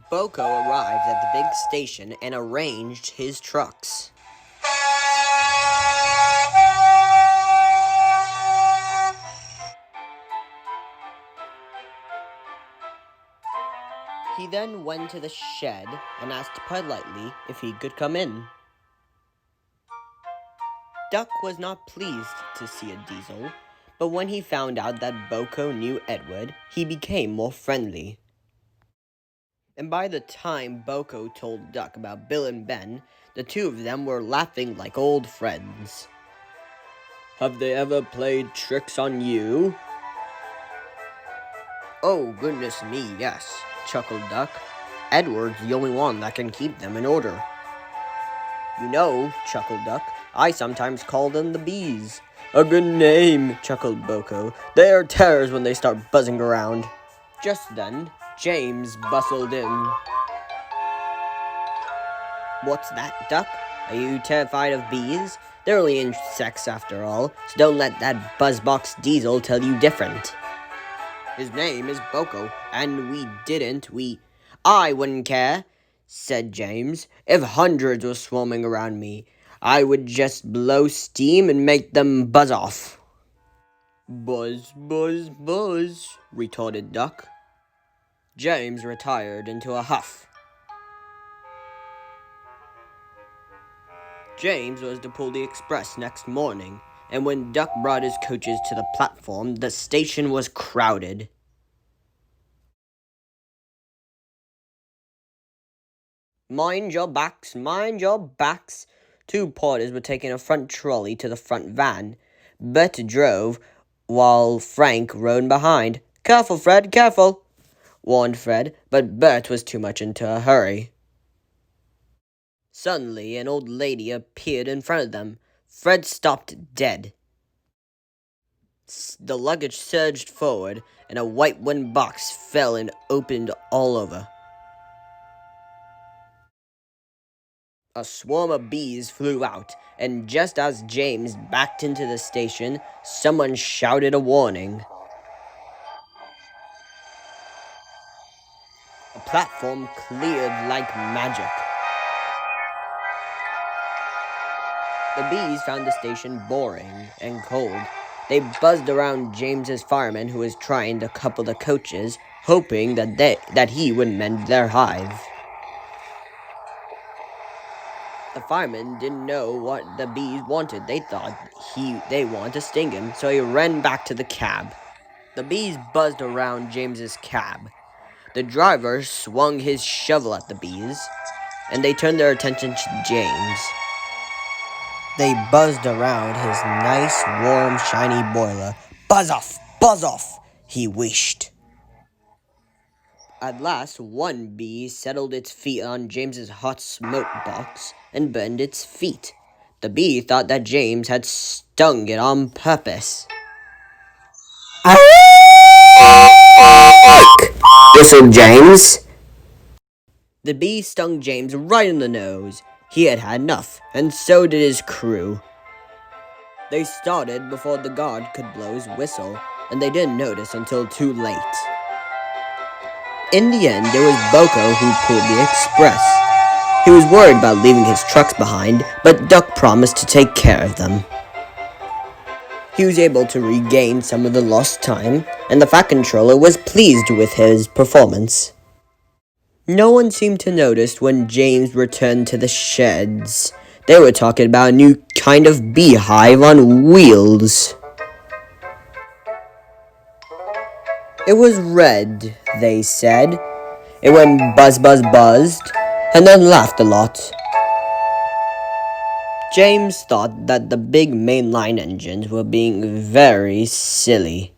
Boko arrived at the big station and arranged his trucks. He then went to the shed and asked politely if he could come in. Duck was not pleased to see a diesel, but when he found out that Boko knew Edward, he became more friendly. And by the time Boko told Duck about Bill and Ben, the two of them were laughing like old friends. "Have they ever played tricks on you?" "Oh, goodness me, yes," chuckled Duck. "Edward's the only one that can keep them in order." "You know," chuckled Duck, "I sometimes call them the bees." "A good name," chuckled Boko. "They are terrors when they start buzzing around." Just then, James bustled in. "What's that, Duck? Are you terrified of bees? They're only insects after all, so don't let that buzzbox Diesel tell you different." "His name is Boko, and I wouldn't care," said James. "If hundreds were swarming around me, I would just blow steam and make them buzz off." "Buzz, buzz, buzz," retorted Duck. James retired into a huff. James was to pull the express next morning, and when Duck brought his coaches to the platform, the station was crowded. "Mind your backs, mind your backs." Two porters were taking a front trolley to the front van. Bert drove, while Frank rode behind. "Careful, Fred, careful," warned Fred, but Bert was too much into a hurry. Suddenly, an old lady appeared in front of them. Fred stopped dead. The luggage surged forward, and a white wooden box fell and opened all over. A swarm of bees flew out, and just as James backed into the station, someone shouted a warning. The platform cleared like magic. The bees found the station boring and cold. They buzzed around James's fireman, who was trying to couple the coaches, hoping that he would mend their hive. The fireman didn't know what the bees wanted. They thought they wanted to sting him, so he ran back to the cab. The bees buzzed around James's cab. The driver swung his shovel at the bees, and they turned their attention to James. They buzzed around his nice, warm, shiny boiler. Buzz off, he wished. At last, one bee settled its feet on James's hot smoke box and burned its feet. The bee thought that James had stung it on purpose. Whistled James. The bee stung James right in the nose. He had had enough, and so did his crew. They started before the guard could blow his whistle, and they didn't notice until too late. In the end, it was Boko who pulled the express. He was worried about leaving his trucks behind, but Duck promised to take care of them. He was able to regain some of the lost time, and the Fat Controller was pleased with his performance. No one seemed to notice when James returned to the sheds. They were talking about a new kind of beehive on wheels. It was red, they said. It went buzz, buzz, buzzed, and then laughed a lot. James thought that the big mainline engines were being very silly.